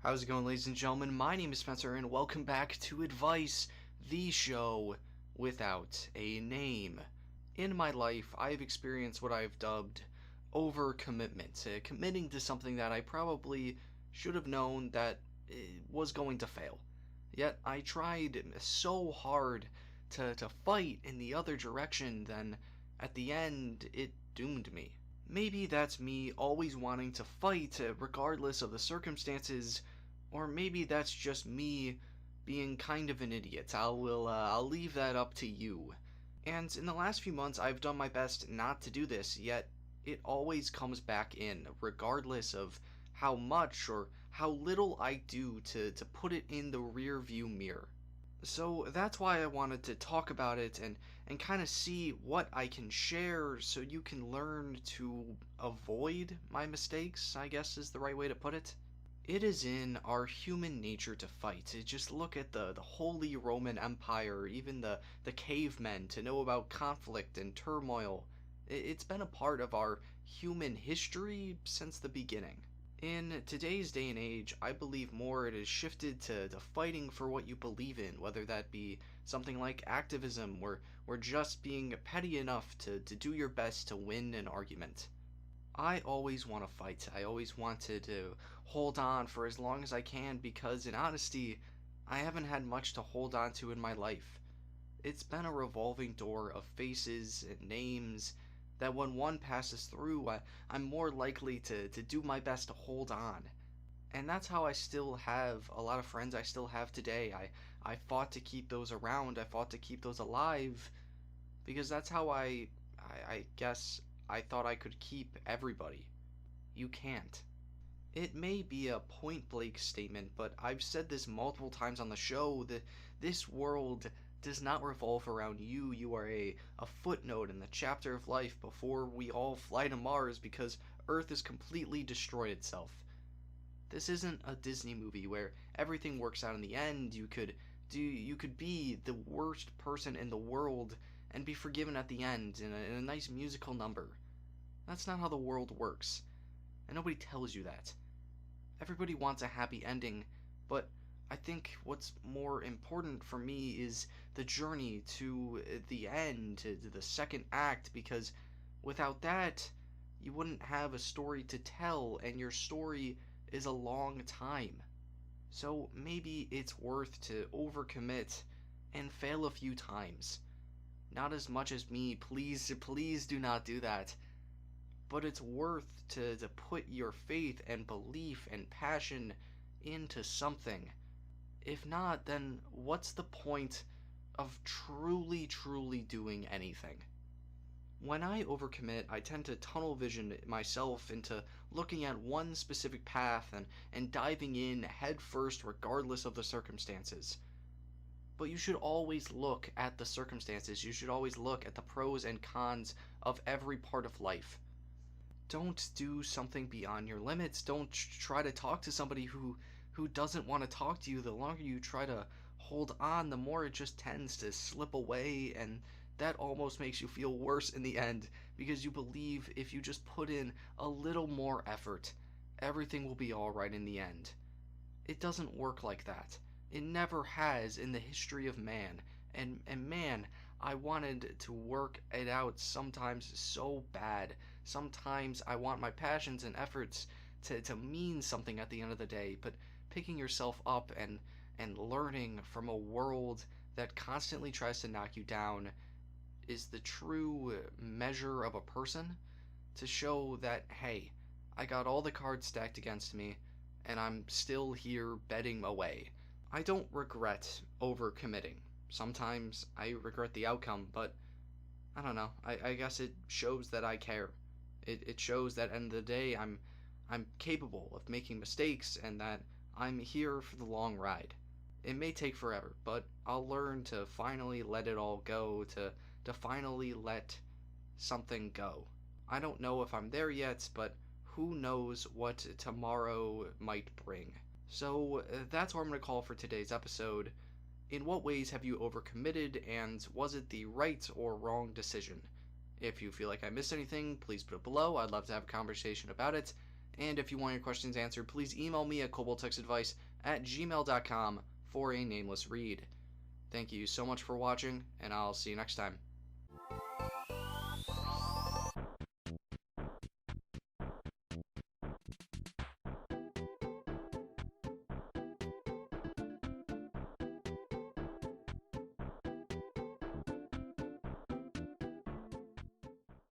How's it going, ladies and gentlemen? My name is Spencer, and welcome back to Advice, the show without a name. In my life, I've experienced what I've dubbed overcommitment, committing to something that I probably should have known that was going to fail. Yet I tried so hard to fight in the other direction, then at the end, it doomed me. Maybe that's me always wanting to fight regardless of the circumstances, or maybe that's just me being kind of an idiot. I'll leave that up to you. And in the last few months, I've done my best not to do this, yet it always comes back in, regardless of how much or how little I do to put it in the rear view mirror. So that's why I wanted to talk about it and kind of see what I can share so you can learn to avoid my mistakes, I guess is the right way to put it. It is in our human nature to fight. To just look at the Holy Roman Empire, even the cavemen, to know about conflict and turmoil. It's been a part of our human history since the beginning. In today's day and age, I believe more it has shifted to fighting for what you believe in, whether that be something like activism, or just being petty enough to do your best to win an argument. I always want to fight. I always wanted to hold on for as long as I can because, in honesty, I haven't had much to hold on to in my life. It's been a revolving door of faces and names that when one passes through, I'm more likely to do my best to hold on. And that's how I still have a lot of friends I still have today. I fought to keep those around. I fought to keep those alive because that's how I guess I thought I could keep everybody. You can't. It may be a point-blank statement, but I've said this multiple times on the show that this world does not revolve around you. You are a footnote in the chapter of life before we all fly to Mars because Earth has completely destroyed itself. This isn't a Disney movie where everything works out in the end. You could be the worst person in the world and be forgiven at the end in a nice musical number. That's not how the world works, and nobody tells you that. Everybody wants a happy ending, but I think what's more important for me is the journey to the end, to the second act, because without that, you wouldn't have a story to tell, and your story is a long time. So maybe it's worth to overcommit and fail a few times. Not as much as me, please do not do that. But it's worth to put your faith and belief and passion into something. If not, then what's the point of truly doing anything? When I overcommit, I tend to tunnel vision myself into looking at one specific path and diving in head first regardless of the circumstances. But you should always look at the circumstances. You should always look at the pros and cons of every part of life. Don't do something beyond your limits. Don't try to talk to somebody who doesn't want to talk to you. The longer you try to hold on, the more it just tends to slip away, and that almost makes you feel worse in the end because you believe if you just put in a little more effort, everything will be alright in the end. It doesn't work like that. It never has in the history of man. And man, I wanted to work it out sometimes so bad. Sometimes I want my passions and efforts to mean something at the end of the day, but picking yourself up and learning from a world that constantly tries to knock you down is the true measure of a person, to show that, hey, I got all the cards stacked against me, and I'm still here betting away. I don't regret overcommitting. Sometimes I regret the outcome, but I don't know. I guess it shows that I care. It shows that at the end of the day I'm capable of making mistakes and that I'm here for the long ride. It may take forever, but I'll learn to finally let it all go, to finally let something go. I don't know if I'm there yet, but who knows what tomorrow might bring. So that's what I'm going to call for today's episode. In what ways have you overcommitted, and was it the right or wrong decision? If you feel like I missed anything, please put it below. I'd love to have a conversation about it. And if you want your questions answered, please email me at koboldtextadvice@gmail.com for a nameless read. Thank you so much for watching, and I'll see you next time.